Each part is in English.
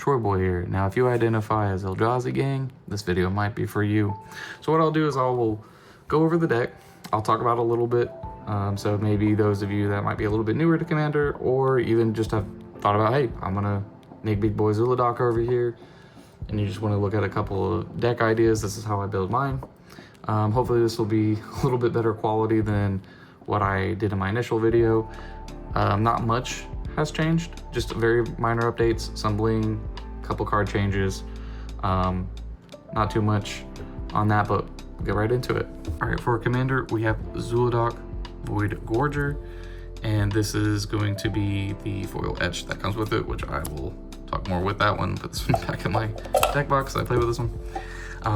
Troy Boy here. Now, if you identify as Eldrazi gang, this video might be for you. So what I'll do is I will go over the deck. I'll talk about it a little bit. So maybe those of you that might be a little bit newer to Commander, or even just have thought about, hey, I'm gonna make big boy Zhulodok over here, and you just want to look at a couple of deck ideas. This is how I build mine. Hopefully this will be a little bit better quality than what I did in my initial video. Not much has changed, just very minor updates, some bling, couple card changes. Not too much on that, but we'll get right into it. All right, for Commander, we have Zhulodok Void Gorger, and this is going to be the foil etch that comes with it, which I will talk more with that one. Put this one back in my deck box. I play with this one.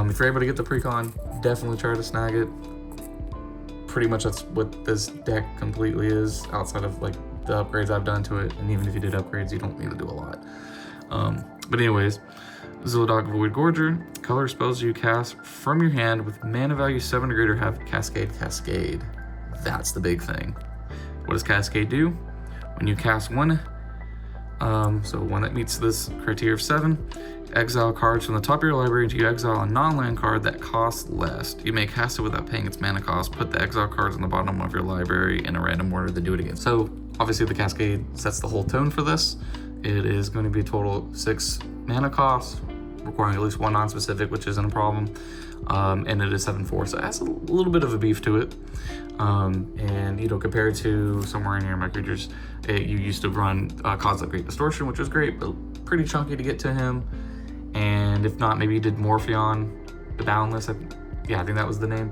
If you're able to get the precon, definitely try to snag it. Pretty much that's what this deck completely is, outside of like the upgrades I've done to it. And even if you did upgrades, you don't need to do a lot. But anyways, Zhulodok Void Gorger, color spells you cast from your hand with mana value 7 or greater have Cascade. That's the big thing. What does Cascade do? When you cast one, so one that meets this criteria of 7, exile cards from the top of your library until you exile a non-land card that costs less. You may cast it without paying its mana cost. Put the exile cards on the bottom of your library in a random order, then do it again. So obviously the Cascade sets the whole tone for this. It is going to be a total of 6 mana cost, requiring at least one non-specific, which isn't a problem. And it is 7/4, so it has a little bit of a beef to it. And you know, compared to somewhere in your my creatures, you used to run Cause of Great Distortion, which was great, but pretty chunky to get to him. And if not, maybe you did Morpheon, the Boundless. I think that was the name.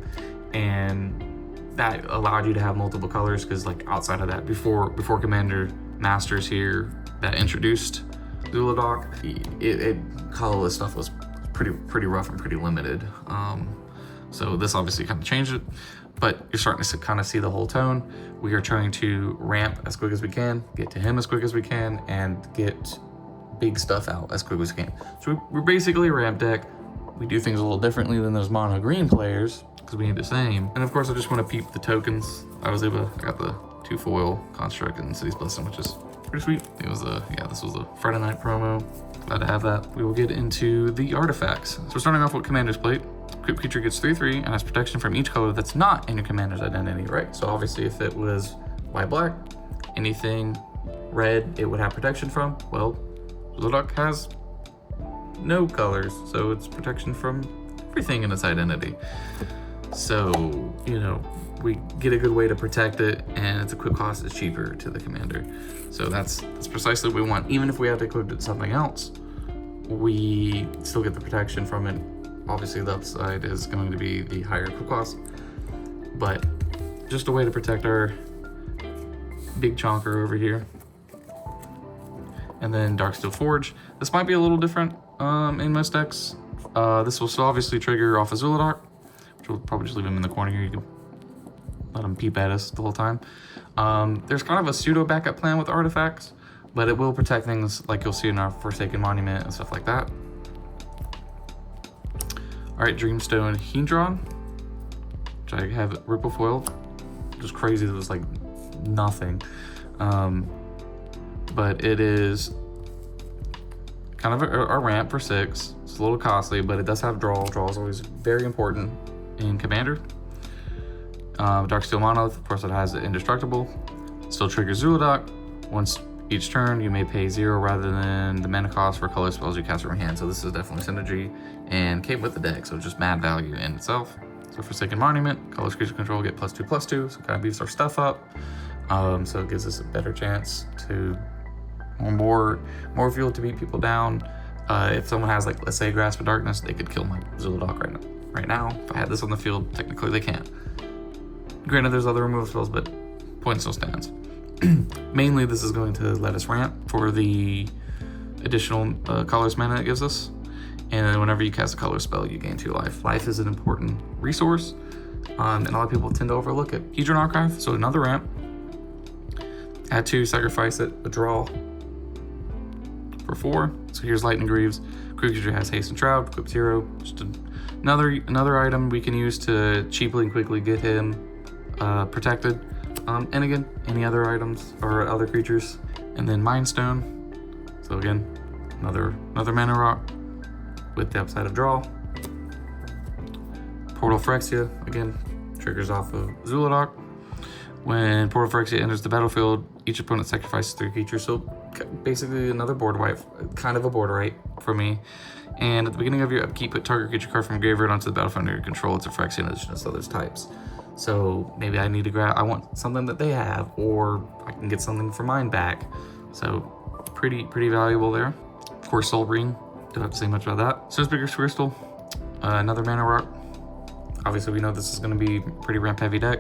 And that allowed you to have multiple colors, because like outside of that, before Commander Masters here that introduced Zhulodok, it colorless stuff was pretty rough and pretty limited. So this obviously kind of changed it, but you're starting to kind of see the whole tone. We are trying to ramp as quick as we can, get to him as quick as we can, and get big stuff out as quick as we can. So we're basically a ramp deck. We do things a little differently than those mono green players, because we need the same. And of course, I just want to peep the tokens. I got the 2 foil Construct and City's Blessing, which is pretty sweet. It was this was a Friday night promo. Glad to have that. We will get into the artifacts. So starting off with Commander's Plate. Equipped creature gets 3/3 and has protection from each color that's not in your commander's identity, right? So obviously if it was white-black, anything red it would have protection from. Well, Zhulodok has no colors, so it's protection from everything in its identity. So, you know, we get a good way to protect it, and its equip cost is cheaper to the commander. So that's precisely what we want. Even if we had to equip it to something else, we still get the protection from it. Obviously the upside is going to be the higher equip cost, but just a way to protect our big chonker over here. And then Darksteel Forge. This might be a little different in most decks. This will still obviously trigger off of Zhulodok, which we'll probably just leave him in the corner here. You can let him peep at us the whole time. There's kind of a pseudo backup plan with artifacts, but it will protect things like you'll see in our Forsaken Monument and stuff like that. All right, Dreamstone Hedron, which I have Ripple Foil. Just crazy, it was like nothing. But it is kind of a ramp for 6. It's a little costly, but it does have draw. Draw is always very important in Commander. Darksteel Monolith, of course, it has it indestructible. Still triggers Zhulodok. Once each turn, you may pay 0 rather than the mana cost for color spells you cast from your hand. So this is definitely synergy and came with the deck, so just mad value in itself. So Forsaken Monument, colors creature control get +2/+2, so kind of beefs our stuff up. So it gives us a better chance to more fuel to beat people down. If someone has, like, let's say Grasp of Darkness, they could kill my Zhulodok right now. If I had this on the field, technically they can't. Granted, there's other removal spells, but point still stands. Mainly, this is going to let us ramp for the additional colorless mana it gives us. And then whenever you cast a color spell, you gain 2 life. Life is an important resource, and a lot of people tend to overlook it. Hedron Archive, so another ramp. Add 2, sacrifice it, a draw for 4. So here's Lightning Greaves. Creature has Haste and Shroud, equip 0. Just another item we can use to cheaply and quickly get him protected. And again, any other items or other creatures. And then Mind Stone. So again, another mana rock with the upside of draw. Portal Phyrexia, again, triggers off of Zhulodok. When Portal Phyrexia enters the battlefield, each opponent sacrifices 3 creatures. So basically another board wipe, kind of a board wipe for me. And at the beginning of your upkeep, put target creature card from graveyard onto the battlefield under your control. It's a Phyrexia in addition to others types. So maybe I need to grab, I want something that they have, or I can get something for mine back. So pretty valuable there. Of course, Soul Ring, don't have to say much about that. Snowspeaker's Crystal, another mana rock. Obviously we know this is gonna be pretty ramp heavy deck.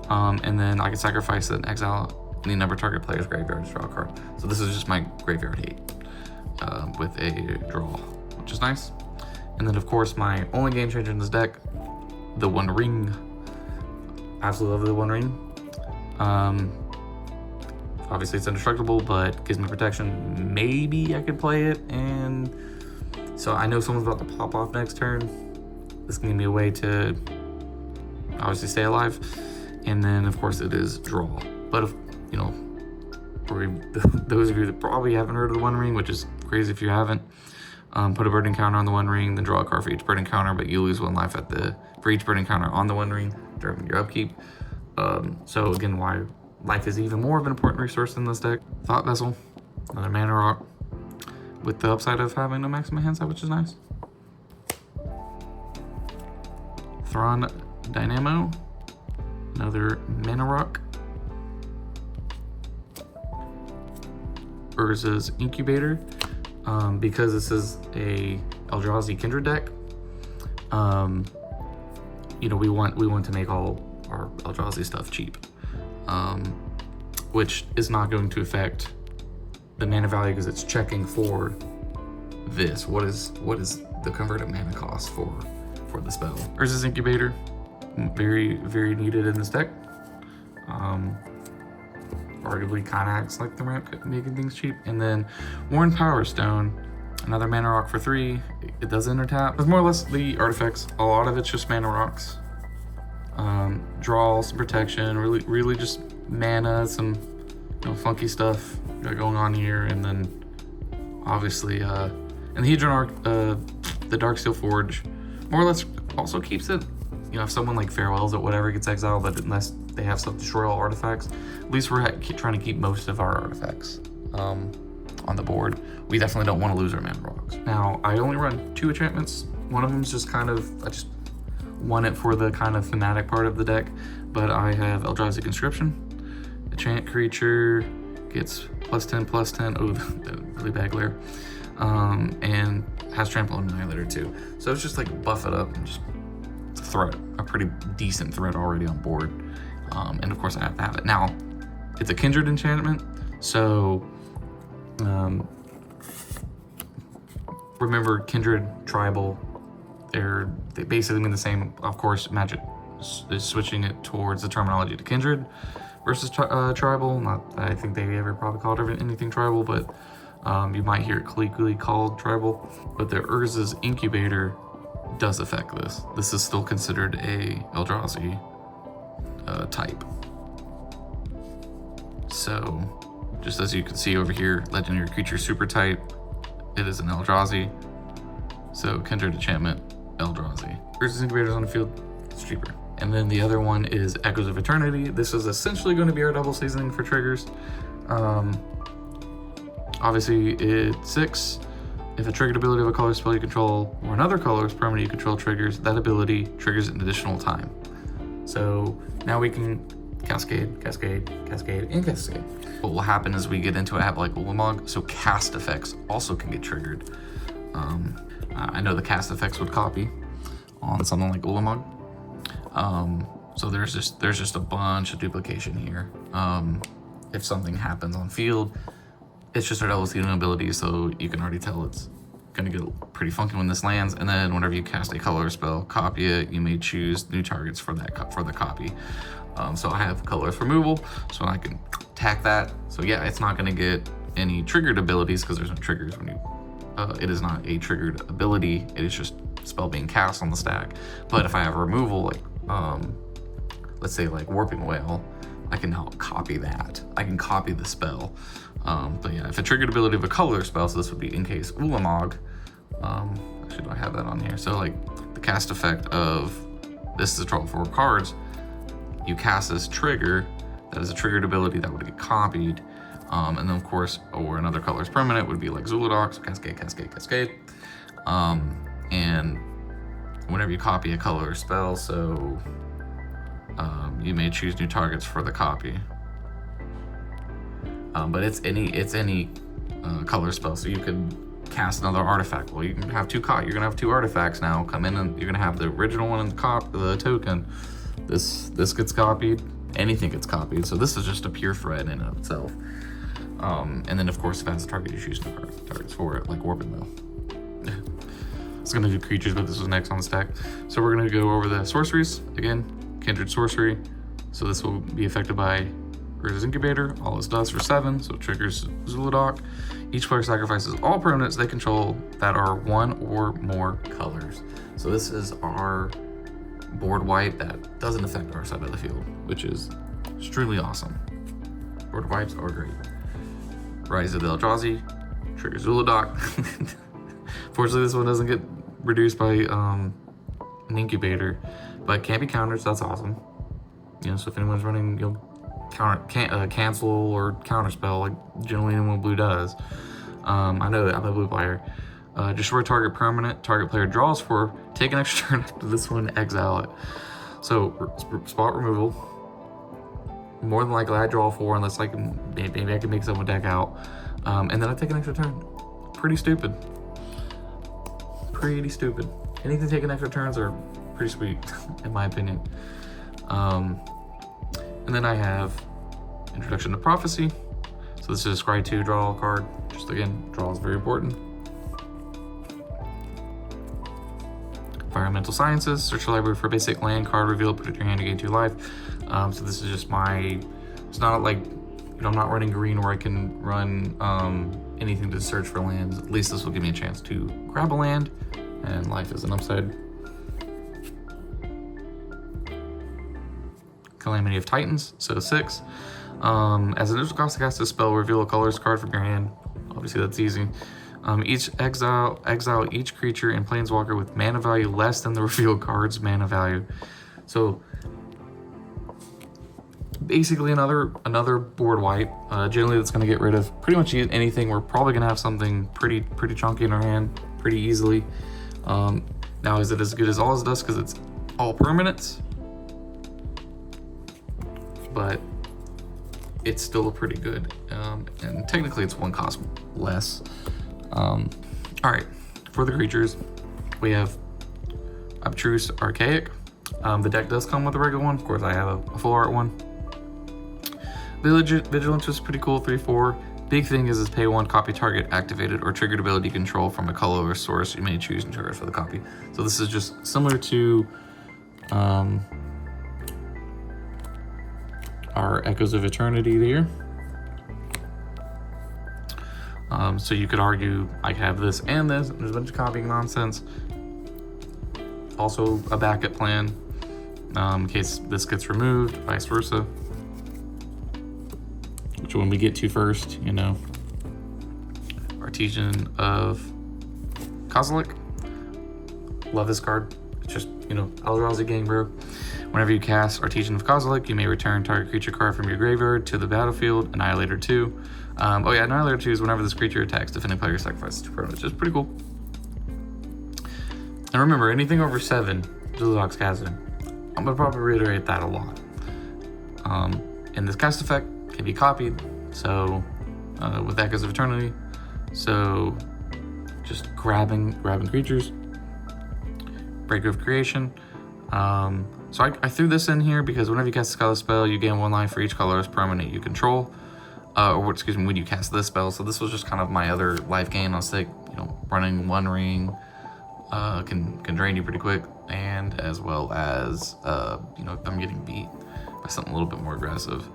And then I can sacrifice and exile any number of target player's graveyard to draw a card. So this is just my graveyard hate with a draw, which is nice. And then of course my only game changer in this deck, the One Ring. Absolutely love the One Ring. Obviously it's indestructible, but gives me protection. Maybe I could play it, and so I know someone's about to pop off next turn. This can give me a way to obviously stay alive. And then of course it is draw. But if, you know, for those of you that probably haven't heard of the One Ring, which is crazy if you haven't, put a burden counter on the One Ring, then draw a card for each burden counter, but you lose 1 life for each burden counter on the One Ring during your upkeep. So again, why life is even more of an important resource in this deck. Thought Vessel, another mana rock, with the upside of having no maximum hand size, which is nice. Thron Dynamo, another mana rock. Urza's Incubator, because this is a Eldrazi Kindred deck. You know, we want to make all our Eldrazi stuff cheap, which is not going to affect the mana value because it's checking for this. What is the converted mana cost for the spell? Urza's Incubator, very needed in this deck. Arguably kind of acts like the ramp, making things cheap. And then Worn Power Stone, another mana rock for 3. It does enter tap. It's more or less the artifacts. A lot of it's just mana rocks. Draw, some protection, really just mana, some, you know, funky stuff got going on here. And then obviously and the Hedron Arc, the Darksteel Forge, more or less also keeps it, you know, if someone like farewells it, whatever, gets exiled, but unless they have stuff to destroy all artifacts, at least we're trying to keep most of our artifacts on the board. We definitely don't want to lose our mana rocks. Now, I only run 2 enchantments. One of them is just kind of, I just want it for the kind of thematic part of the deck, but I have Eldrazi Conscription. Enchant creature gets +10/+10. Oh, the really bad glare. And has Trample and Annihilator too. So it's just like buff it up and just threat, a pretty decent threat already on board. And of course I have to have it. Now, it's a Kindred enchantment, so remember Kindred, Tribal, they basically mean the same. Of course, Magic is switching it towards the terminology to Kindred versus Tribal. Not, I think they ever probably called anything Tribal, but you might hear it colloquially called Tribal. But the Urza's Incubator does affect this. This is still considered a Eldrazi type. So, just as you can see over here, Legendary Creature Super type, it is an Eldrazi. So, Kindred enchantment, Eldrazi. Urza's Incubator's on the field, it's cheaper. And then the other one is Echoes of Eternity. This is essentially going to be our double seasoning for triggers. Obviously, it's 6. If a triggered ability of a color spell you control or another color's permanent you control triggers, that ability triggers an additional time. So now we can cascade, cascade, cascade, and cascade. What will happen is we get into a have like Ulamog, so cast effects also can get triggered. I know the cast effects would copy on something like Ulamog. So there's just a bunch of duplication here. If something happens on field, it's just our double seasoning ability, so you can already tell it's gonna get pretty funky when this lands. And then whenever you cast a color spell, copy it, you may choose new targets for the copy. So I have colorless removal, so I can attack that. So yeah, it's not gonna get any triggered abilities because there's no triggers when you. It is not a triggered ability. It is just spell being cast on the stack. But if I have removal, like let's say like Warping Whale, I can now copy that. I can copy the spell. But yeah, if a triggered ability of a color spell, so this would be in case Ulamog. Actually, do I have that on here? So like the cast effect of this is a draw 4 cards. You cast this trigger. That is a triggered ability that would get copied. And then of course, or another color's permanent would be like Zhulodok, so cascade, cascade, cascade. And whenever you copy a color spell, so you may choose new targets for the copy. But it's any color spell, so you can cast another artifact. Well, you can have you're gonna have 2 artifacts now come in, and you're gonna have the original one and the token. This gets copied. Anything gets copied. So this is just a pure threat in and of itself. And then of course, if it has a target, you choose targets for it, like Orbit Mill. It's gonna do creatures, but this was next on the stack. So we're gonna go over the sorceries again. Kindred sorcery. So this will be affected by Urza's Incubator. All its dust for 7, so it triggers Zhulodok. Each player sacrifices all permanents they control that are 1 or more colors. So this is our board wipe that doesn't affect our side of the field, which is extremely awesome. Board wipes are great. Rise of the Eldrazi, triggers Zhulodok. Fortunately, this one doesn't get reduced by an incubator, but can't be countered, so that's awesome. You know, so if anyone's running, you'll cancel or counterspell, like generally anyone blue does. I know that I'm a blue player. Destroy target permanent, target player draws for, take an extra turn after this one, exile it. So spot removal. More than likely I draw 4 unless I can, maybe I can make someone deck out. And then I take an extra turn. Pretty stupid. Pretty stupid. Anything taking extra turns are pretty sweet, in my opinion. And then I have Introduction to Prophecy. So this is a scry 2 draw card. Just again, draw is very important. Environmental Sciences, search the library for basic land card reveal, put it in your hand to gain 2 life. So this is just it's not like, you know, I'm not running green where I can run anything to search for lands. At least this will give me a chance to grab a land, and life is an upside. Calamity of Titans, so 6. As an initial cost to cast a spell, reveal a colorless card from your hand. Obviously that's easy. Each exile each creature and planeswalker with mana value less than the revealed card's mana value. So basically another board wipe. Generally that's going to get rid of pretty much anything. We're probably going to have something pretty chunky in our hand pretty easily. Now, is it as good as all dust because it's all permanents? But it's still pretty good, and technically it's 1 cost less. All right, for the creatures, we have Abstruse Archaic. The deck does come with a regular one. Of course, I have a full art one. Vigilance is pretty cool, 3/4. Big thing is pay 1, copy target activated or triggered ability control from a colorless source. You may choose and trigger for the copy. So this is just similar to our Echoes of Eternity there. So you could argue I have this and this, and there's a bunch of copying nonsense. Also a backup plan in case this gets removed, vice versa. Which one we get to first, you know. Artesian of Kozilek. Love this card. It's just, you know, Eldrazi gang, bro. Whenever you cast Artesian of Kozilek, you may return target creature card from your graveyard to the battlefield. Annihilator 2. Oh yeah, Annihilator 2 is whenever this creature attacks, defending player sacrifices 2 permanents, which is pretty cool. And remember, anything over 7, Zhulodok's casting. I'm gonna probably reiterate that a lot. And this cast effect can be copied, so with Echoes of Eternity. So just grabbing creatures. Breaker of Creation. So I threw this in here because whenever you cast a colorless spell, you gain 1 life for each colorless permanent you control. Excuse me, when you cast this spell. So this was just kind of my other life gain. I was like, you know, running 1 ring can drain you pretty quick, and as well as you know, if I'm getting beat by something a little bit more aggressive.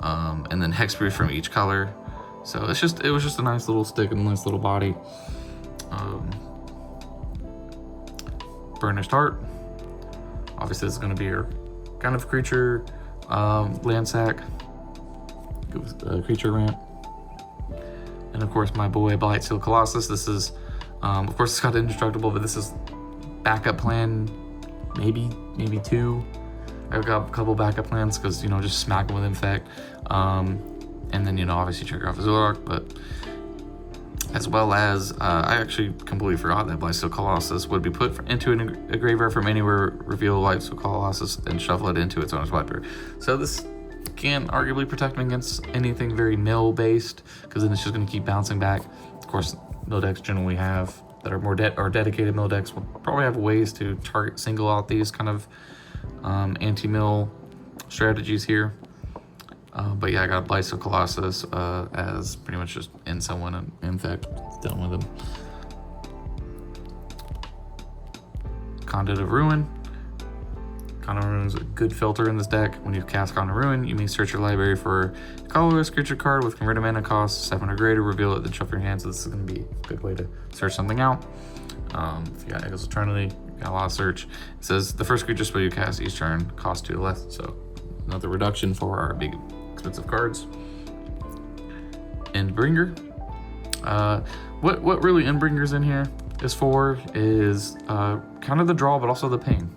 And then hexproof from each color. So it was just a nice little stick and a nice little body. Burnished Heart. Obviously, this is going to be your kind of creature land sack. creature ramp. And of course my boy Blightsteel Colossus. This is, of course it's got indestructible, but this is backup plan, maybe 2. I've got a couple backup plans because, you know, just smack them with Infect. And then, you know, obviously trigger off Zhulodok, but as well as, I actually completely forgot that Blightsteel Colossus would be put into a graveyard from anywhere, reveal Blightsteel Colossus, and shuffle it into its owner's library. So this can arguably protect me against anything very mill-based, because then it's just going to keep bouncing back. Of course, mill decks generally have, that are more dedicated mill decks, will probably have ways to target, single out these kind of anti-mill strategies here. But yeah, I got Blightsteel Colossus as pretty much just in someone and Infect, done with them. Conduit of Ruin. Conduit of Ruin is a good filter in this deck. When you cast Conduit of Ruin, you may search your library for a colorless creature card with converted mana cost 7 or greater, reveal it, then shuffle your hand. So this is going to be a good way to search something out. If you got Echoes of Eternity, you got a lot of search. It says the first creature spell you cast each turn costs 2 less, so another reduction for our big expensive cards. Endbringer. What really Endbringer's in here is for is kind of the draw, but also the pain.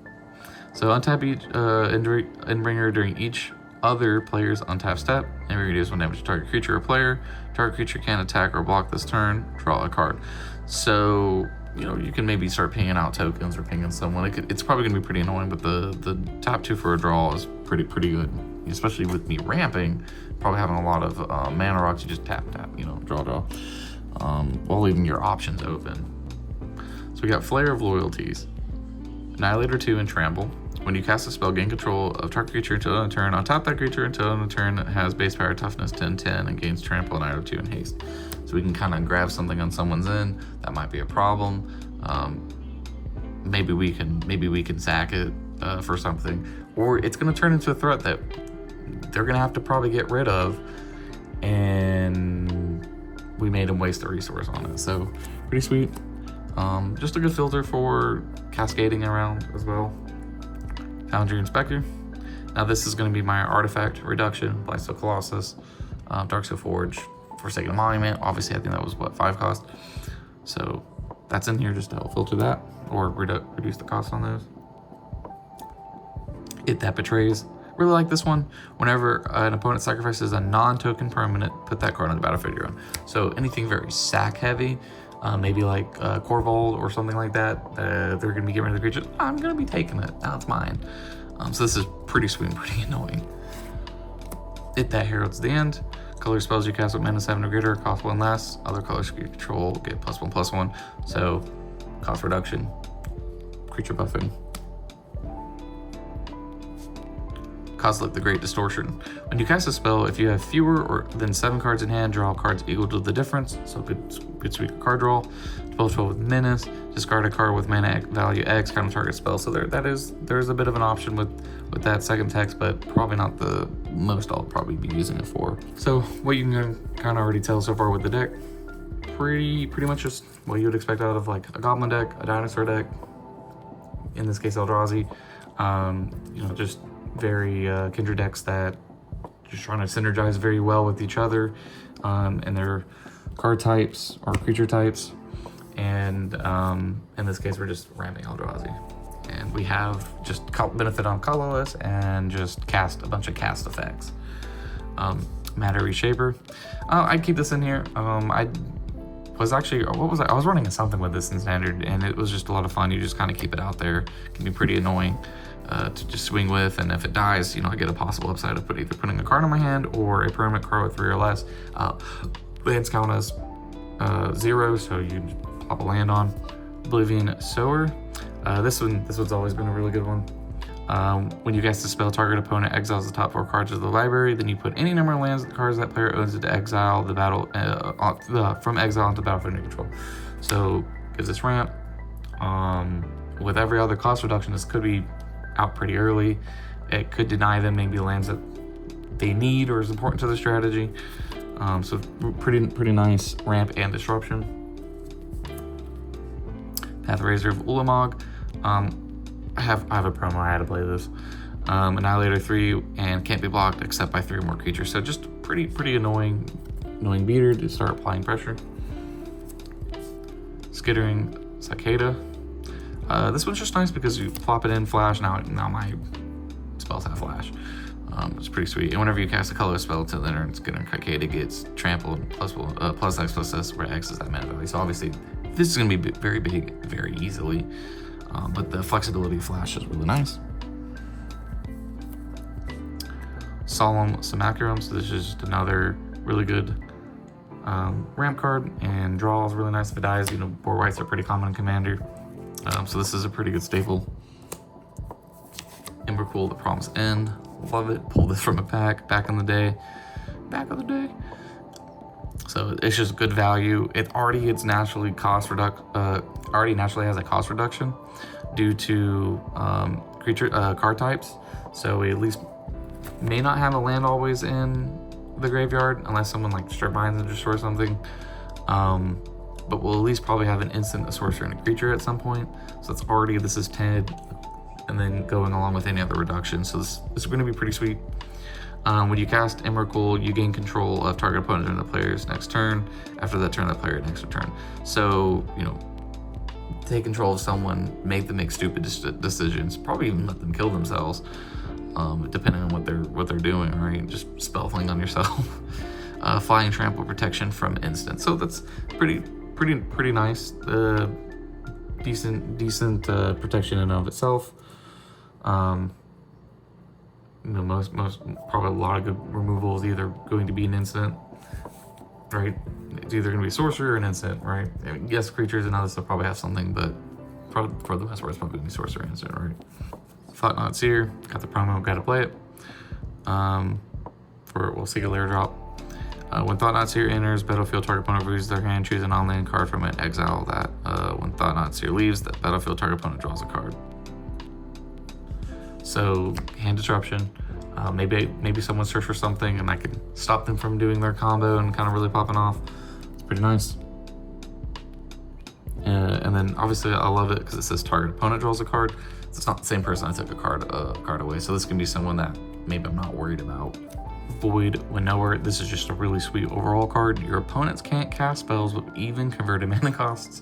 So untap each Endbringer during each other player's untap step, and reduce 1 damage to target creature or player. Target creature can attack or block this turn. Draw a card. So, you know, you can maybe start pinging out tokens or pinging someone. It's probably gonna be pretty annoying, but the top 2 for a draw is pretty good. Especially with me ramping, probably having a lot of mana rocks. You just tap, you know, draw, while leaving your options open. So we got Flare of Loyalties, Annihilator 2, and Trample. When you cast a spell, gain control of target creature until end of turn. On top that creature until end of turn has base power toughness 10/10 and gains Trample, Annihilator 2, and haste. So we can kind of grab something on someone's end. That might be a problem. Maybe we can sack it for something, or it's going to turn into a threat that they're going to have to probably get rid of, and we made them waste a resource on it. So pretty sweet. Just a good filter for cascading around as well. Foundry Inspector. Now this is going to be my artifact reduction. Blightsteel Colossus, Darksteel Forge, Forsaken Monument. Obviously I think that was what, 5 cost. So that's in here just to help filter that, or reduce the cost on those. That Betrays. Really like this one. Whenever an opponent sacrifices a non-token permanent, put that card on the battlefield you're on. So anything very sack heavy, maybe like Corvold or something like that, they're going to be getting rid of the creature. I'm going to be taking it. Now it's mine. So this is pretty sweet and pretty annoying. That Heralds the End. Color spells you cast with mana 7 or greater cost 1 less. Other colors you control get +1/+1. So cost reduction, creature buffing. Kozilek the Great Distortion. When you cast a spell, if you have fewer than 7 cards in hand, draw cards equal to the difference. So good sweet card draw. Spell with Menace. Discard a card with mana value X, kind of target spell. So there's a bit of an option with that second text, but probably not the most I'll probably be using it for. So what you can kind of already tell so far with the deck, pretty much just what you would expect out of like a Goblin deck, a Dinosaur deck, in this case Eldrazi. You know, just very kindred decks that just trying to synergize very well with each other and their card types or creature types. And in this case, we're just ramping Eldrazi. And we have just benefit on Colorless and just cast a bunch of cast effects. Matter Reshaper. I'd keep this in here. I was running something with this in Standard, and it was just a lot of fun. You just kind of keep it out there. It can be pretty annoying to just swing with, and if it dies, you know, I get a possible upside of either putting a card in my hand or a permanent card with 3 or less. Lands count as 0, so you pop a land on. Oblivion Sower. This one's always been a really good one. When you cast a spell, target opponent exiles the top 4 cards of the library. Then you put any number of lands cards that player owns into exile the battle from exile into battlefield under control. So gives this ramp. With every other cost reduction, this could be out pretty early. It could deny them maybe lands that they need or is important to the strategy. So pretty nice ramp and disruption. Pathrazer of Ulamog. I have a promo. I had to play this. Annihilator 3 and can't be blocked except by 3 or more creatures. So just pretty annoying beater to start applying pressure. Skittering Cicada. This one's just nice because you plop it in, flash. Now my spells have flash. It's pretty sweet. And whenever you cast a colorless spell to the enter, Skittering Cicada gets trampled plus X+S, where X is that mana value. So obviously this is going to be very big very easily, but the flexibility of flash is really nice. Solemn Simulacrum. So this is just another really good ramp card, and draw is really nice if it dies. You know, 4 whites are pretty common in Commander, so this is a pretty good staple. Embercool, The Promised End. Love it. Pulled this from a pack back in the day. So it's just good value. It already gets naturally already naturally has a cost reduction due to creature card types. So we at least may not have a land always in the graveyard unless someone like strip mines and destroy something. But we'll at least probably have an instant, a sorcerer, and a creature at some point. So it's already, this is 10, and then going along with any other reduction. So this is going to be pretty sweet. When you cast Emrakul, you gain control of target opponent during the player's next turn. After that turn, the player next turn. So, you know, take control of someone, make them make stupid decisions, probably even let them kill themselves, depending on what they're doing, right? Just spell fling on yourself. Flying trample protection from instant. So that's pretty nice. Decent protection in and of itself. You know, most probably a lot of good removal is either going to be an instant, right? It's either going to be a sorcerer or an instant, right? I mean, yes, creatures and others will probably have something, but for the most part, it's probably going to be sorcerer and instant, right? Thought-Knot Seer, got the promo, got to play it. We'll see a layer drop. When Thought-Knot Seer enters battlefield, target opponent reviews their hand, choose an on-land card from it, exile that. When Thought-Knot Seer leaves the battlefield, target opponent draws a card. So hand disruption. Maybe someone search for something and I can stop them from doing their combo and kind of really popping off. It's pretty nice. And then obviously I love it because it says target opponent draws a card. So it's not the same person I took a card away. So this can be someone that maybe I'm not worried about. Void Winnower. This is just a really sweet overall card. Your opponents can't cast spells with even converted mana costs.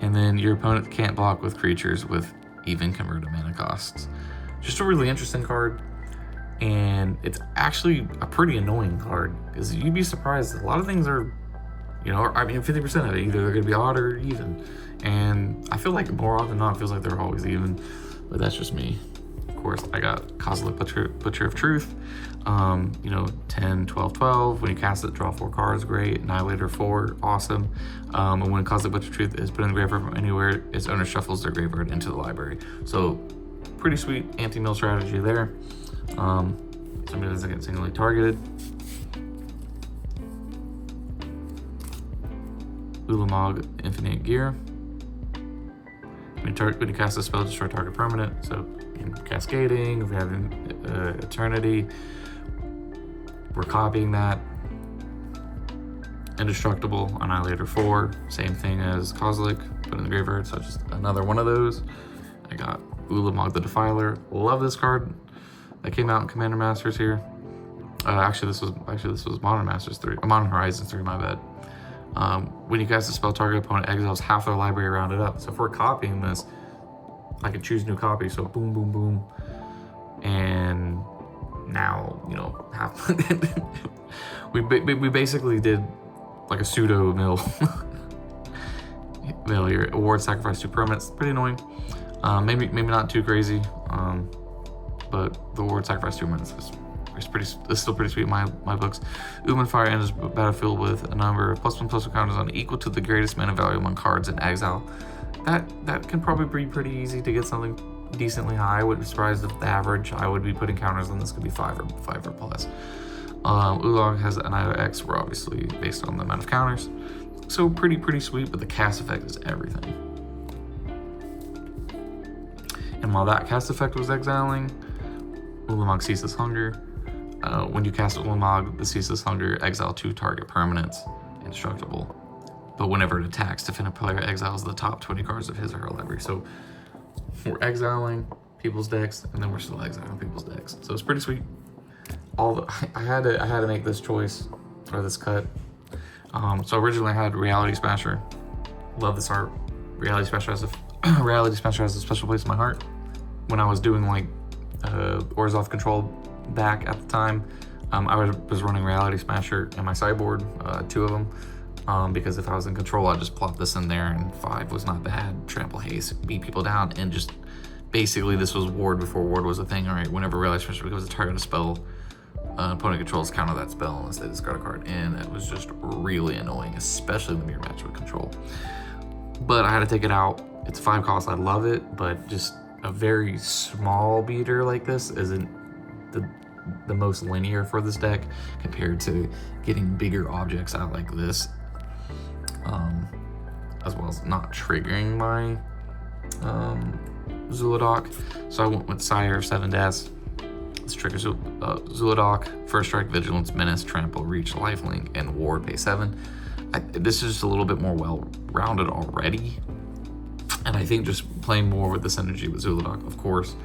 And then your opponent can't block with creatures with even converted mana costs. Just a really interesting card, and it's actually a pretty annoying card because you'd be surprised. A lot of things are, you know, I mean, 50% of it, either they're going to be odd or even. And I feel like more often than not, it feels like they're always even, but that's just me. Of course, I got Cosmic Butcher of Truth. You know, 10, 12, 12. When you cast it, draw 4 cards, great. Annihilator 4, awesome. And when Cosmic Butcher of Truth is put in the graveyard from anywhere, its owner shuffles their graveyard into the library. So, pretty sweet anti-mill strategy there. Somebody doesn't get singly targeted. Ulamog Infinite Gear. When you cast a spell, destroy target permanent. So in Cascading, if we have Eternity, we're copying that. Indestructible, Annihilator 4, same thing as Kozilek, put in the graveyard, so just another one of those. I got Ulamog the Defiler. Love this card. That came out in Commander Masters here. Actually, this was Modern Masters 3, Modern Horizons 3, my bad. When you cast a spell, target opponent exiles half their library rounded up. So if we're copying this, I can choose new copy. So boom, boom, boom, and now, you know, half. we basically did like a pseudo mill. Failure. Award sacrifice 2 permanents. Pretty annoying. Maybe not too crazy. But the award sacrifice 2 permanents is still pretty sweet in my books. Ooman Fire enters battlefield with a number of +1/+1 counters on equal to the greatest mana value among cards in exile. That can probably be pretty easy to get something decently high. I wouldn't be surprised if the average I would be putting counters on this could be 5 or plus. Ulamog has an either X, we're obviously based on the amount of counters. So pretty sweet, but the cast effect is everything. And while that cast effect was exiling, Ulamog Ceaseless Hunger. When you cast Ulamog, the Ceaseless Hunger, exile 2 target permanents, indestructible. But whenever it attacks, defendant player exiles the top 20 cards of his or her library. So we're exiling people's decks, and then we're still exiling people's decks. So it's pretty sweet. I had to make this choice or this cut. So originally I had Reality Smasher. Love this art. Reality Smasher has a special place in my heart. When I was doing like Orzhov Control back at the time, I was running Reality Smasher in my sideboard, 2 of them, because if I was in control, I'd just plop this in there, and 5 was not bad. Trample Haste, beat people down, and just basically this was Ward before Ward was a thing. All right, whenever Reality Smasher becomes a target of a spell, opponent controls counter that spell unless they discard a card, and it was just really annoying, especially in the mirror match with control. But I had to take it out. It's 5 cost. I love it, but just a very small beater like this isn't the most linear for this deck compared to getting bigger objects out like this, as well as not triggering my Zhulodok. So I went with Sire of 7 Deaths. This triggers Zhulodok, First Strike, Vigilance, Menace, Trample, Reach, Lifelink, and Ward, pay 7. This is just a little bit more well-rounded already, and I think just playing more with this energy with Zhulodok, of course.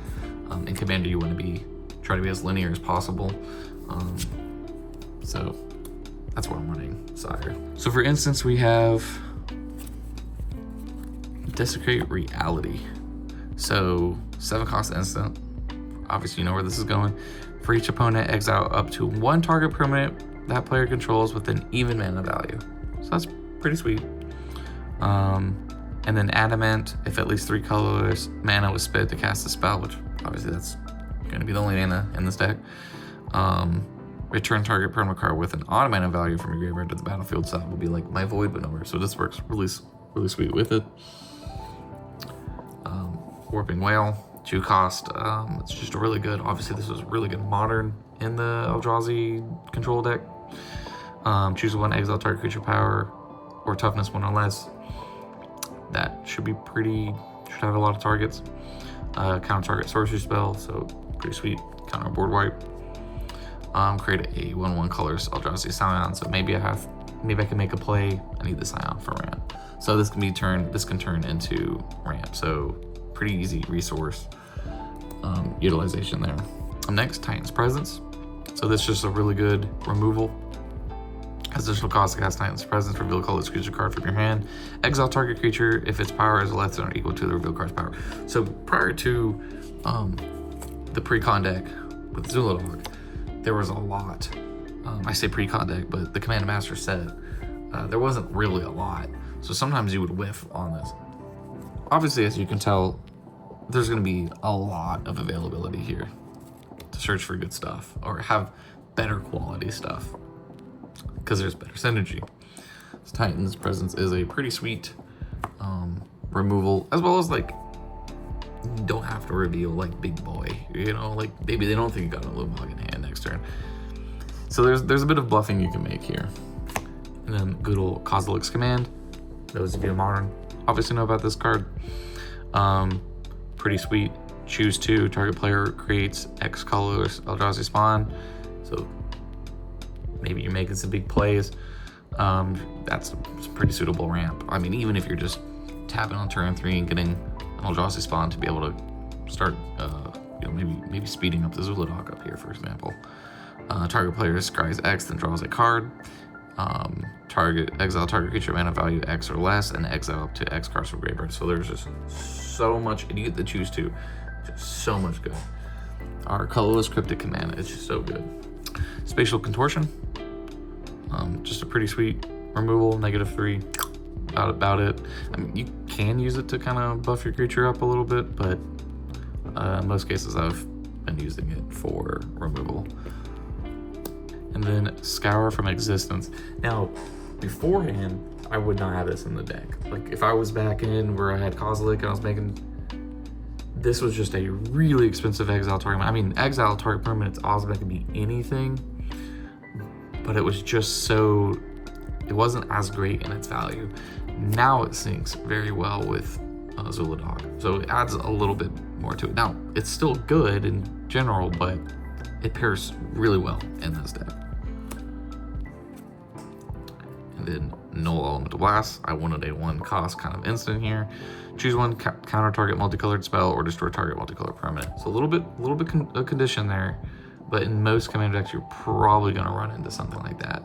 In Commander, you want to try to be as linear as possible. So that's what I'm running, Sire. So for instance, we have Desecrate Reality. So 7 cost instant. Obviously, you know where this is going. For each opponent, exile up to 1 target permanent that player controls with an even mana value. So that's pretty sweet. And then Adamant, if at least 3 colorless mana was spent to cast a spell, which obviously that's going to be the only mana in this deck. Return target permanent card with an odd mana value from your graveyard to the battlefield. So that will be like my Void, but nowhere. So this works really sweet with it. Warping Whale, 2 cost. It's just a really good. Obviously, this was really good modern in the Eldrazi control deck. Choose 1 exile target creature power or toughness 1 or less. That should have a lot of targets. Counter target sorcery spell, so pretty sweet. Counter board wipe. Create a 1/1 colors Eldrazi Scion. So maybe I can make a play. I need the Scion for ramp. So this can turn into ramp. So pretty easy resource utilization there. Next, Titan's Presence. So this is just a really good removal. Has additional cost to cast Titan's Presence. Reveal a colorless creature card from your hand. Exile target creature if its power is less than or equal to the reveal card's power. So prior to the pre-con deck with Zhulodok, there was a lot. I say pre-con deck, but the Command Master set, there wasn't really a lot. So sometimes you would whiff on this. Obviously, as you can tell, there's going to be a lot of availability here to search for good stuff or have better quality stuff because there's better synergy. So Titan's Presence is a pretty sweet removal, as well as like you don't have to reveal like big boy, you know, like maybe they don't think you got a Lumog in hand next turn. So there's a bit of bluffing you can make here. And then good old Kozilek's Command. Those of you modern obviously know about this card. Pretty sweet. Choose 2, target player creates X colors Eldrazi spawn. So maybe you're making some big plays. That's a pretty suitable ramp. I mean, even if you're just tapping on turn 3 and getting an Eldrazi spawn to be able to start, maybe speeding up the Zhulodok up here, for example. Target player scries X, then draws a card. Exile target creature mana value X or less, and exile up to X cards from graveyard. So there's just so much, and you get to choose 2. Just so much good. Our colorless Cryptic Command is just so good. Spatial Contortion, just a pretty sweet removal, -3. About it. I mean, you can use it to kind of buff your creature up a little bit, but in most cases I've been using it for removal. And then Scour from Existence. Now, beforehand, I would not have this in the deck. Like, if I was back in where I had Kozilek and I was making... This was just a really expensive exile target. I mean, exile target permanent's awesome. That could be anything. But it was just so... It wasn't as great in its value. Now it syncs very well with Zhulodok. So it adds a little bit more to it. Now, it's still good in general, but it pairs really well in this deck. And then Null Elemental Blast. I wanted a 1 cost kind of instant here. Choose 1 counter target multicolored spell or destroy target multicolored permanent. So a little bit of condition there. but in most commander decks, you're probably going to run into something like that.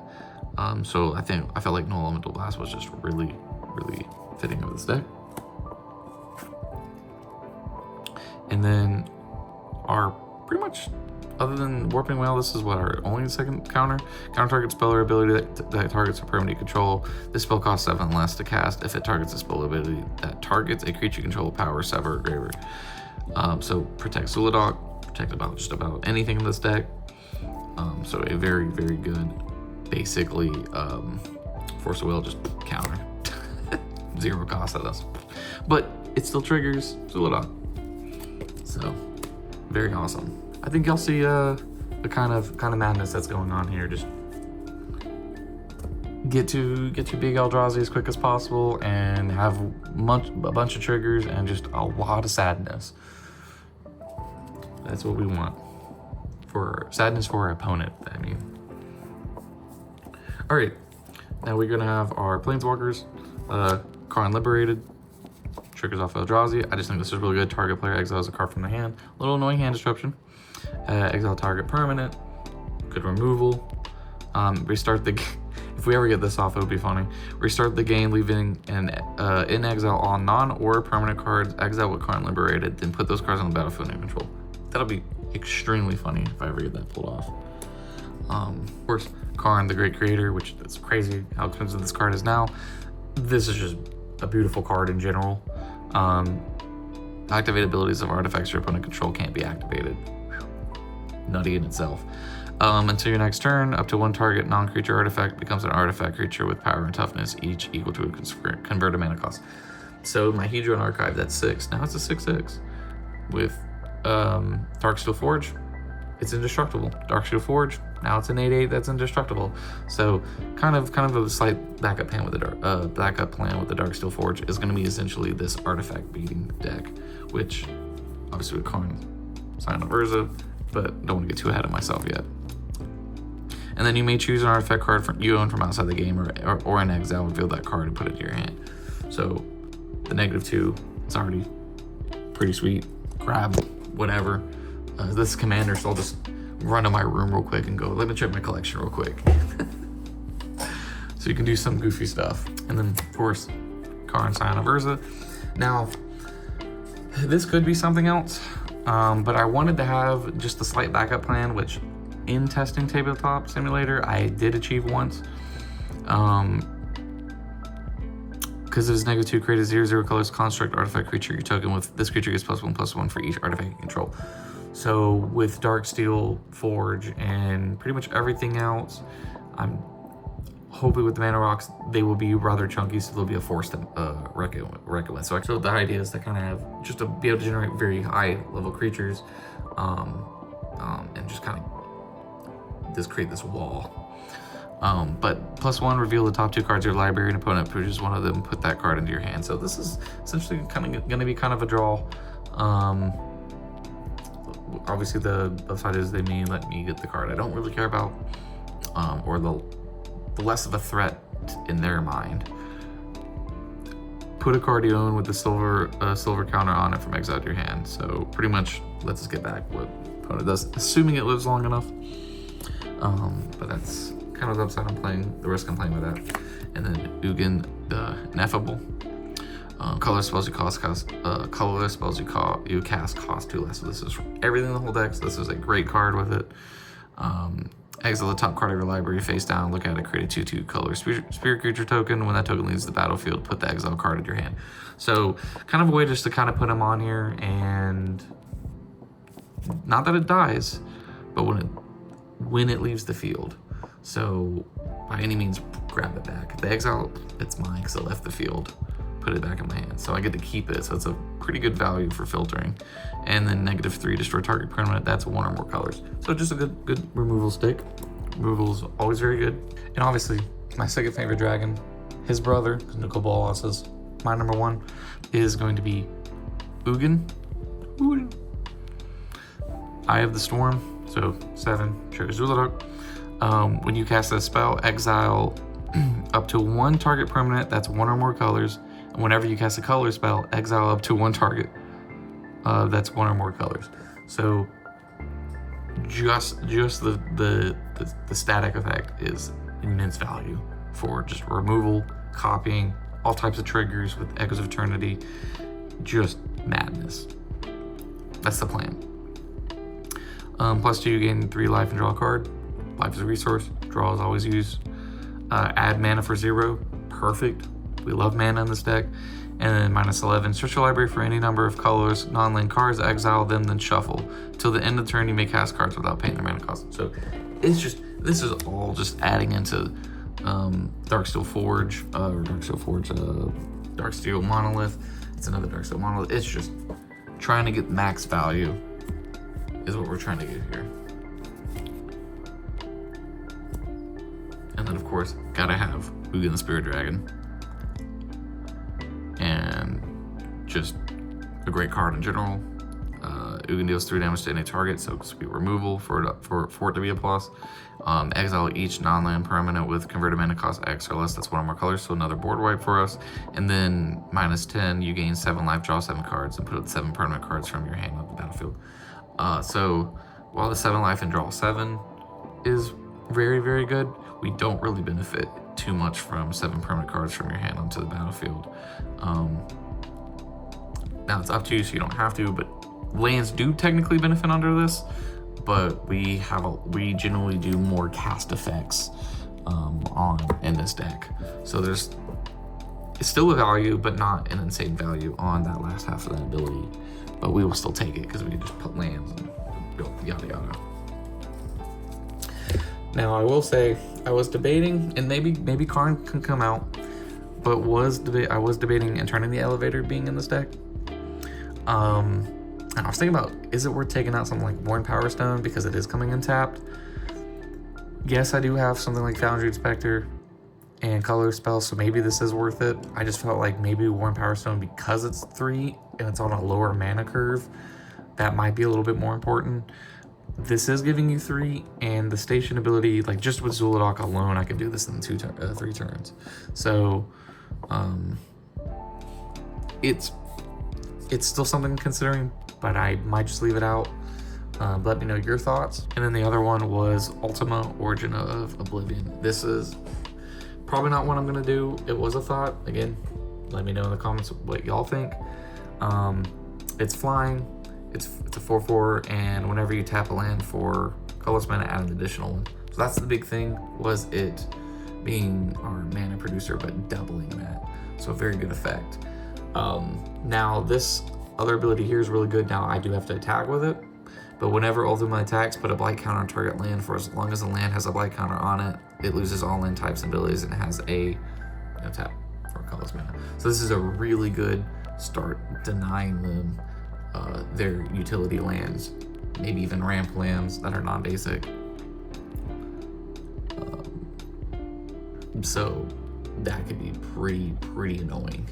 So I felt like Null Elemental Blast was just really, really fitting of this deck. And then our pretty much, other than Warping Whale, this is what our only second counter. Counter target spell or ability that targets a permanent you control. This spell costs 7 less to cast if it targets a spell ability that targets a creature you control, power, sever, or graver. So protect Zhulodok, protect just about anything in this deck. So a very, very good, basically, Force of Will, just counter. 0 cost at us. But it still triggers Zhulodok. So, very awesome. I think y'all see the kind of madness that's going on here. Just get to big Eldrazi as quick as possible and have a bunch of triggers and just a lot of sadness. That's what we want. For sadness for our opponent, I mean. Alright, now we're gonna have our Planeswalkers, Karn Liberated. Triggers off Eldrazi. I just think this is really good. Target player exiles a card from the hand. A little annoying hand disruption. Exile target permanent. Good removal. Restart the if we ever get this off, it would be funny. Restart the game, leaving in exile all non or permanent cards. Exile with Karn Liberated, then put those cards on the battlefield in your control. That'll be extremely funny if I ever get that pulled off. Of course, Karn, the Great Creator, which that's crazy how expensive this card is now. This is just a beautiful card in general. Activate abilities of artifacts your opponent control can't be activated. Nutty in itself. Until your next turn, up to 1 target non-creature artifact becomes an artifact creature with power and toughness, each equal to a converted mana cost. So my Hedron Archive, that's 6. Now it's a 6/6. With Darksteel Forge, it's indestructible. Darksteel Forge, now it's an 8/8 that's indestructible. So kind of a slight backup plan with the Darksteel Forge is going to be essentially this artifact beating deck, which obviously with Karn, Scion of Urza, but don't want to get too ahead of myself yet. And then you may choose an artifact card you own from outside the game or in exile, reveal that card and put it to your hand. So the -2, it's already pretty sweet. Grab whatever. This commander, so I'll just run to my room real quick and go, let me check my collection real quick. So you can do some goofy stuff. And then, of course, Karn, Scion of Urza. Now, this could be something else, but I wanted to have just a slight backup plan, which in testing Tabletop Simulator, I did achieve once. Because it was -2, create a 0/0 colors construct artifact creature. Your token with this creature gets +1/+1 for each artifact you control. So with Darksteel Forge and pretty much everything else, I'm hoping with the mana rocks they will be rather chunky, so they'll be a force to reckon with. So the idea is to kind of have just to be able to generate very high level creatures, and just kind of just create this wall. But +1, reveal the top 2 cards of your library, and opponent pushes one of them, put that card into your hand. So this is essentially kind of going to be kind of a draw. Obviously the upside is they may let me get the card I don't really care about, or the less of a threat in their mind. Put a card you own with the silver counter on it from exile to your hand. So pretty much lets us get back what opponent does, assuming it lives long enough. But that's kind of the upside I'm playing, the risk I'm playing with that. And then Ugin, the Ineffable. Colorless spells you cast cost 2 less. So this is everything in the whole deck. So this is a great card with it. Exile the top card of your library face down, look at it, create a 2/2 color spirit creature token. When that token leaves the battlefield, put the exile card in your hand. So kind of a way just to kind of put him on here, and not that it dies, but when it leaves the field. So by any means, grab it back. The exile, it's mine because it left the field. Put it back in my hand, so I get to keep it. So it's a pretty good value for filtering. And then -3, destroy target permanent. That's 1 or more colors. So just a good removal stick. Removal's always very good. And obviously, my second favorite dragon, his brother, because Nicol Bolas is my number 1, is going to be Ugin. Eye of the Storm. So 7 triggers Zhulodok. When you cast that spell, exile up to 1 target permanent. That's 1 or more colors. And whenever you cast a color spell, exile up to 1 target. That's 1 or more colors. So just the static effect is immense value for just removal, copying, all types of triggers with Echoes of Eternity. Just madness. That's the plan. +2, you gain 3 life and draw a card. Life is a resource. Draw is always used. Add mana for 0. Perfect. We love mana in this deck. And then -11, search your library for any number of colors, non-land cards, exile them, then shuffle. Till the end of the turn, you may cast cards without paying their mana cost. So it's just, this is all just adding into Darksteel Monolith. It's another Darksteel Monolith. It's just trying to get max value is what we're trying to get here. And then of course, gotta have Ugin the Spirit Dragon. And just a great card in general. Ugin deals 3 damage to any target, so it's be removal for it to be a plus. Exile each non-land permanent with converted mana cost X or less. That's 1 or more colors, so another board wipe for us. And then -10, you gain 7 life, draw 7 cards, and put up 7 permanent cards from your hand on the battlefield. So while the 7 life and draw 7 is very, very good, we don't really benefit too much from 7 permanent cards from your hand onto the battlefield. Now it's up to you, so you don't have to, but lands do technically benefit under this, but we generally do more cast effects in this deck. So it's still a value, but not an insane value on that last half of that ability. But we will still take it because we can just put lands and yada yada. Now I will say I was debating, and maybe Karn can come out, but I was debating and turning the Elevator being in this deck. And I was thinking about, is it worth taking out something like Born Power Stone because it is coming untapped? Yes, I do have something like Foundry Inspector and Color Spell, so maybe this is worth it. I just felt like maybe Worn Power Stone, because it's 3 and it's on a lower mana curve, that might be a little bit more important. This is giving you 3, and the station ability, like just with Zhulodok alone, I can do this in 3 turns. So it's still something considering, but I might just leave it out. Let me know your thoughts. And then the other one was Ultima Origin of Oblivion. This is probably not what I'm gonna do. It was a thought. Again, let me know in the comments what y'all think. It's flying. It's a 4/4, and whenever you tap a land for colorless mana, add an additional one. So that's the big thing, was it being our mana producer, but doubling that. So a very good effect. Now this other ability here is really good. Now I do have to attack with it, but whenever Ultima attacks, put a blight counter on target land for as long as the land has a blight counter on it. It loses all land types and abilities and has a tap for colorless mana. So this is a really good start denying them their utility lands, maybe even ramp lands that are non-basic. So that could be pretty annoying.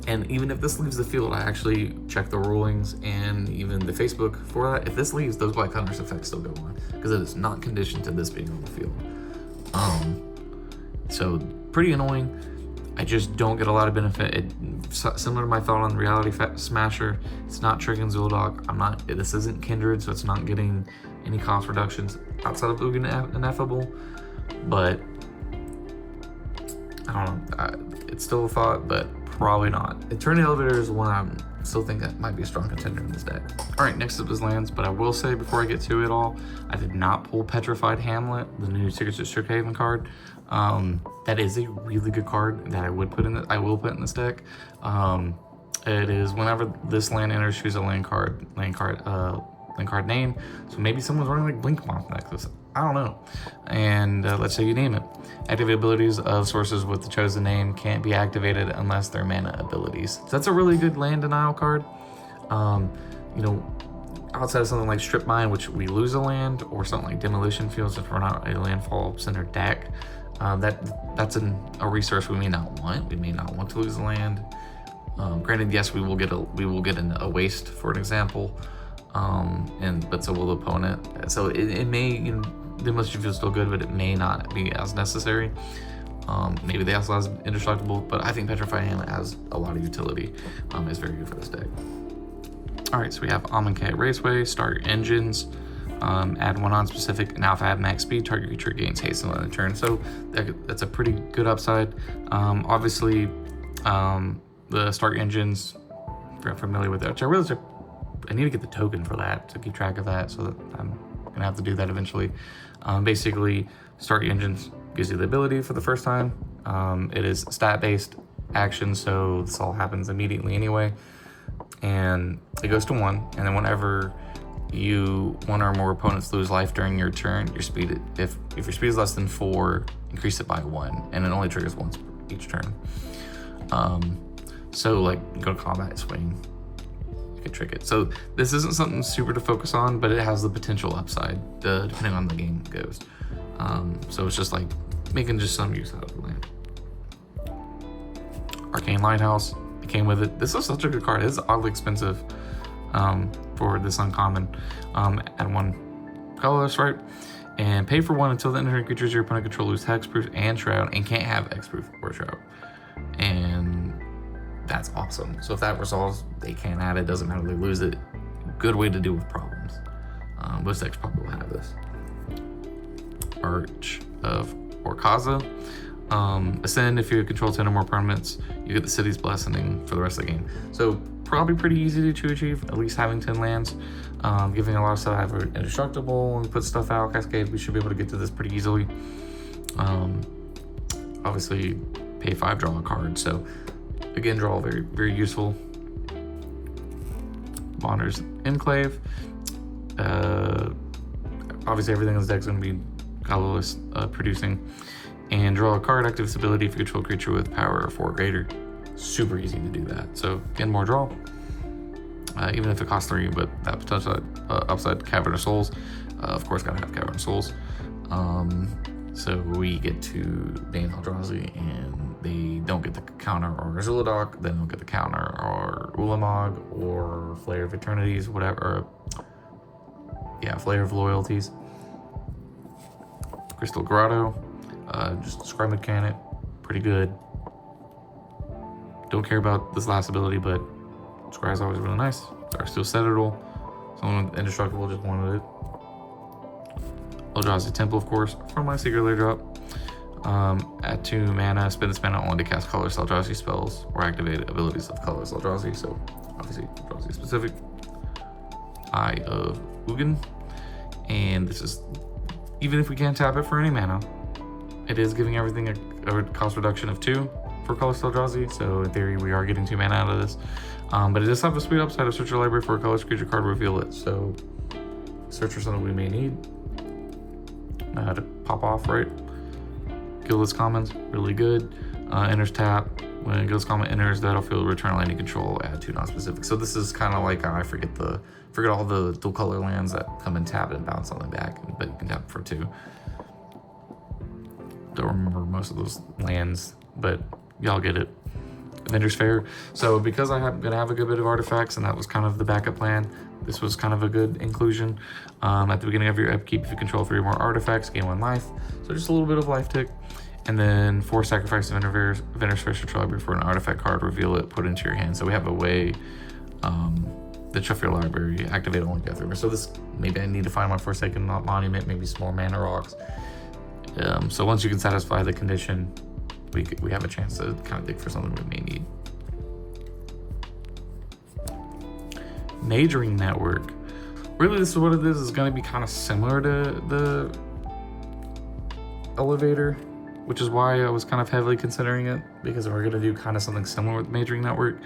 And even if this leaves the field, I actually check the rulings and even the Facebook for that. If this leaves, those Blight Counters effects still go on, because it is not conditioned to this being on the field. So pretty annoying. I just don't get a lot of benefit. Similar to my thought on Reality Smasher, it's not triggering Zhulodok. This isn't Kindred, so it's not getting any cost reductions outside of Ugin Ineffable. But I don't know. It's still a thought, but probably not. Eternity Elevator is one I still think that might be a strong contender in this deck. All right, next up is lands, but I will say before I get to it all, I did not pull Petrified Hamlet, the new Secrets of Strixhaven card. That is a really good card that I will put in this deck. It is whenever this land enters, choose a land card name. So maybe someone's running like Blink Moth Nexus. I don't know. And let's say you name it. Activate abilities of sources with the chosen name can't be activated unless they're mana abilities. So that's a really good land denial card. You know, outside of something like Strip Mine, which we lose a land, or something like Demolition Fields if we're not a landfall center deck, that's a resource we may not want. We may not want to lose a land. Granted, yes, we will get a waste, for an example. But so will the opponent. So it may, you know, Demolition Field still good, but it may not be as necessary. Maybe they also has Indestructible, but I think Petrified Hamlet has a lot of utility. Is very good for this deck. All right, so we have Amonkhet Raceway, start your engines. Add 1 non-specific. Now if I have max speed, target creature gains haste on the turn. So that's a pretty good upside. Obviously, the start engines, if you're familiar with that, which I realize I need to get the token for that to keep track of that, so that I'm gonna have to do that eventually. Basically, start engines gives you the ability for the first time. It is stat-based action, so this all happens immediately anyway, and it goes to 1. And then whenever one or more opponents lose life during your turn, your speed, if your speed is less than 4, increase it by 1, and it only triggers once each turn. So like, go to combat, swing, you can trick it. So this isn't something super to focus on, but it has the potential upside depending on the game goes. So it's just like making just some use out of the land. Arcane Lighthouse, it came with it. This is such a good card. It's oddly expensive for this uncommon. Add 1 colorless, right? And pay for 1 until the entering creatures your opponent control lose hexproof and shroud, and can't have hexproof or shroud. And that's awesome. So if that resolves, they can't add it, doesn't matter, they lose it. Good way to deal with problems. Most decks probably will have this. Arch of Orkaza. Ascend, if you control 10 or more permanents, you get the city's blessing for the rest of the game. So probably pretty easy to achieve, at least having 10 lands. Giving a lot of stuff, have indestructible and put stuff out, cascade, we should be able to get to this pretty easily. Obviously pay 5, draw a card, so again, draw very, very useful. Bonder's Enclave. Obviously everything in this deck is going to be colorless producing. And draw a card, active its ability if you control a creature with power of 4 or greater. Super easy to do that. So again, more draw. Even if it costs 3, but that potential upside, Cavern of Souls. Of course, gotta have Cavern of Souls. So we get to ban Eldrazi, and they don't get the counter, or Zhulodok, they don't get the counter, or Ulamog, or Flare of Eternities, whatever. Yeah, Flare of Loyalties. Crystal Grotto, just Scry mechanic, pretty good. Don't care about this last ability, but Scry is always really nice. Darksteel Citadel, someone with Indestructible just wanted it. Eldrazi Temple, of course, from my secret layer drop. At 2 mana, spend this mana only to cast colorless Eldrazi spells or activate abilities of colorless Eldrazi, so obviously Eldrazi specific. Eye of Ugin, and this is, even if we can't tap it for any mana, it is giving everything a cost reduction of 2 for colorless Eldrazi, so in theory we are getting 2 mana out of this. But it does have a sweet upside of search your library for a colorless creature card, reveal it, so search for something we may need. To pop off, right? Guildless Commons, really good. Enters tap. When Guildless Common enters the battlefield, return a land you control, add 2 non-specific. So this is kind of like, I forget all the dual color lands that come and tap and bounce something back, but you can tap for 2. Don't remember most of those lands, but y'all get it. Avenger's Fair. So because I'm gonna have a good bit of artifacts, and that was kind of the backup plan, this was kind of a good inclusion. At the beginning of your upkeep, if you control 3 or more artifacts, gain 1 life. So just a little bit of life tick. And then 4 sacrifice of Avenger's Fair to library for an artifact card, reveal it, put it into your hand. So we have a way to shuffle your library, activate only Death River. So this, maybe I need to find my Forsaken Monument, maybe some more mana rocks. So once you can satisfy the condition, we have a chance to kind of dig for something we may need. Majoring Network. Really, this is what it is. It's going to be kind of similar to the Elevator, which is why I was kind of heavily considering it, because we're going to do kind of something similar with Majoring Network.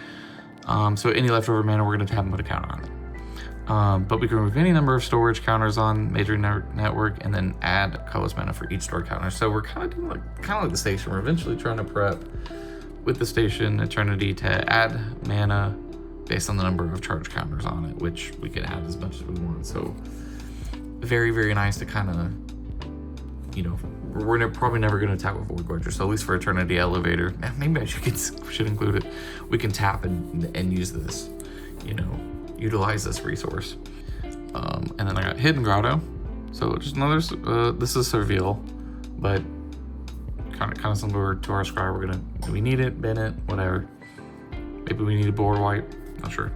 So any leftover mana, we're going to have them put a counter on it. But we can remove any number of storage counters on Majoring Network, and then add colorless mana for each store counter. So we're kind of doing like the station. We're eventually trying to prep with the station Eternity to add mana based on the number of charge counters on it, which we can add as much as we want. So very, very nice to kind of, you know, we're probably never going to tap with Void Gorger, so at least for Eternity Elevator, maybe I should include it. We can tap and use this, you know, utilize this resource. And then I got Hidden Grotto, so just another, this is Surveil, but kind of similar to our Scry. Do we need it, bin it, whatever. Maybe we need a board wipe, not sure.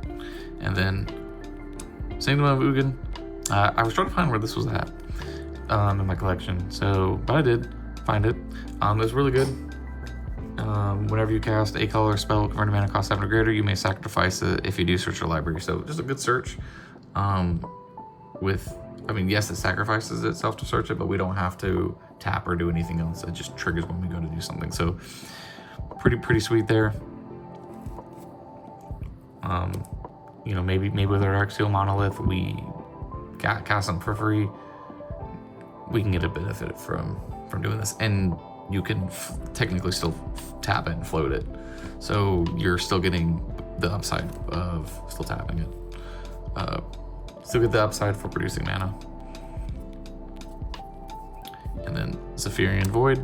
And then Sanctum of Ugin, I was trying to find where this was at in my collection, so, but I did find it. It's really good. Whenever you cast a color spell converting mana cost 7 or greater, you may sacrifice it if you do search your library. So just a good search. I mean, yes, it sacrifices itself to search it, but we don't have to tap or do anything else. It just triggers when we go to do something. So pretty sweet there. You know, maybe with our Axial Monolith, we cast them for free. We can get a benefit from doing this, and you can technically still tap it and float it, so you're still getting the upside of still tapping it. Still get the upside for producing mana. And then Zephyrian Void,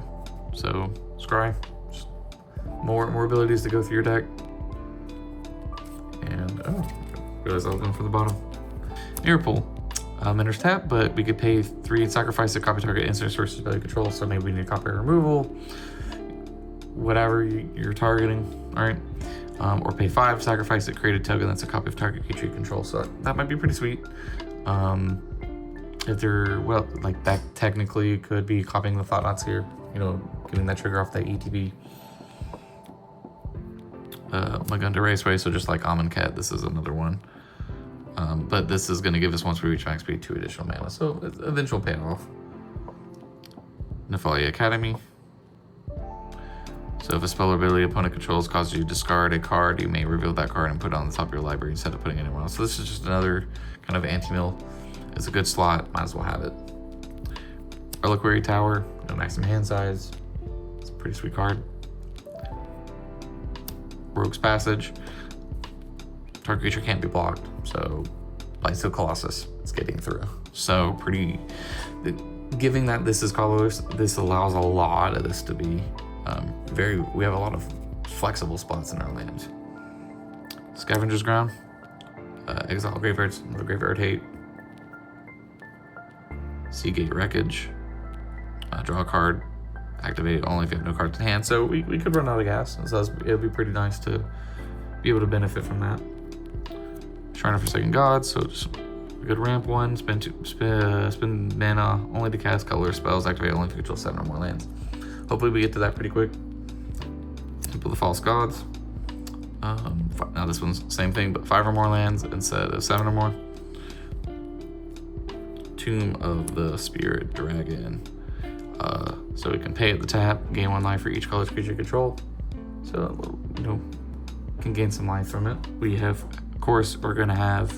so scry, just more abilities to go through your deck. And realized I was going for the bottom. Mirror Pool. Enters tap, but we could pay 3 and sacrifice to copy target instant source spell you control, so maybe we need copy removal, whatever you're targeting, all right? Or pay 5, sacrifice it, create a token that's a copy of target creature you control, so that might be pretty sweet. If they're, well, like that technically could be copying the Thought Knots here, you know, getting that trigger off that ETB. Magunda Raceway, so just like Amonkhet, this is another one. But this is going to give us, once we reach max speed, 2 additional mana, so eventual payoff. Nephalia Academy. So if a spell or ability opponent controls causes you to discard a card, you may reveal that card and put it on the top of your library instead of putting it anywhere else. So this is just another kind of anti-mill. It's a good slot, might as well have it. Reliquary Tower, no maximum hand size. It's a pretty sweet card. Rogue's Passage. Target creature can't be blocked, so Blightsteel Colossus, it's getting through. So giving that this is Colorless, this allows a lot of this to be we have a lot of flexible spots in our land. Scavenger's Ground, exile graveyards, another graveyard hate. Seagate Wreckage, draw a card, activate it only if you have no cards in hand. So we could run out of gas, so it would be pretty nice to be able to benefit from that. Shrine of Forsaken Gods, so just a good ramp one, spend mana only to cast color spells, activate only if you control 7 or more lands. Hopefully we get to that pretty quick. Temple of the False Gods. Now this one's same thing, but 5 or more lands instead of 7 or more. Tomb of the Spirit Dragon. So we can pay at the tap, gain 1 life for each color creature you control. So, you know, can gain some life from it. We have, of course, we're gonna have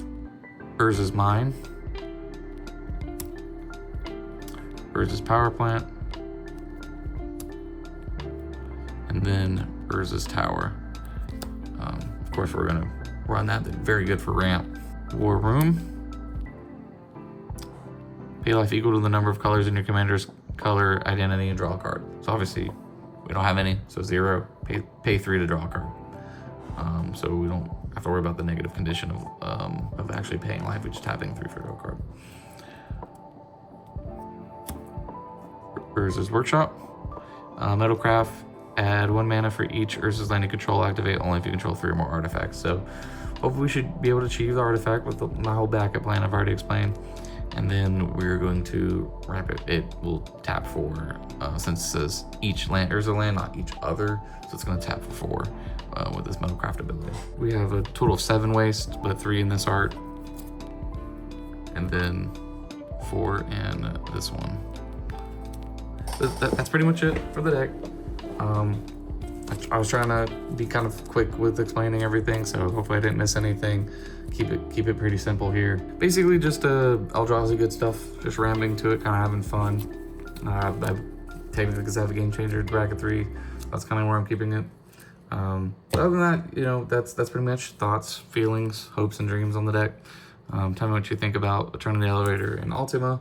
Urza's Mine, Urza's Power Plant, and then Urza's Tower. Of course, we're gonna run that. Very good for ramp. War Room. Pay life equal to the number of colors in your commander's color identity and draw a card. So obviously, we don't have any, so 0. Pay 3 to draw a card. So we don't have to worry about the negative condition of actually paying life. We just tapping 3 for a draw card. Urza's Workshop. Metalcraft. Add 1 mana for each Urza's land you control. Activate only if you control 3 or more artifacts. So hopefully we should be able to achieve the artifact with my whole backup plan I've already explained. And then we're going to ramp it. It will tap for, since it says each land, Urza land, not each other. So it's going to tap for 4 with this Metalcraft ability. We have a total of 7 waste, but 3 in this art. And then 4 in this one. That's pretty much it for the deck. I was trying to be kind of quick with explaining everything, so hopefully I didn't miss anything. Keep it pretty simple here. Basically just Eldrazi good stuff, just ramming to it, kind of having fun. I technically, because I have a Game Changer bracket 3, that's kind of where I'm keeping it. But other than that, you know, that's pretty much thoughts, feelings, hopes, and dreams on the deck. Tell me what you think about Eternity Elevator and Ultima.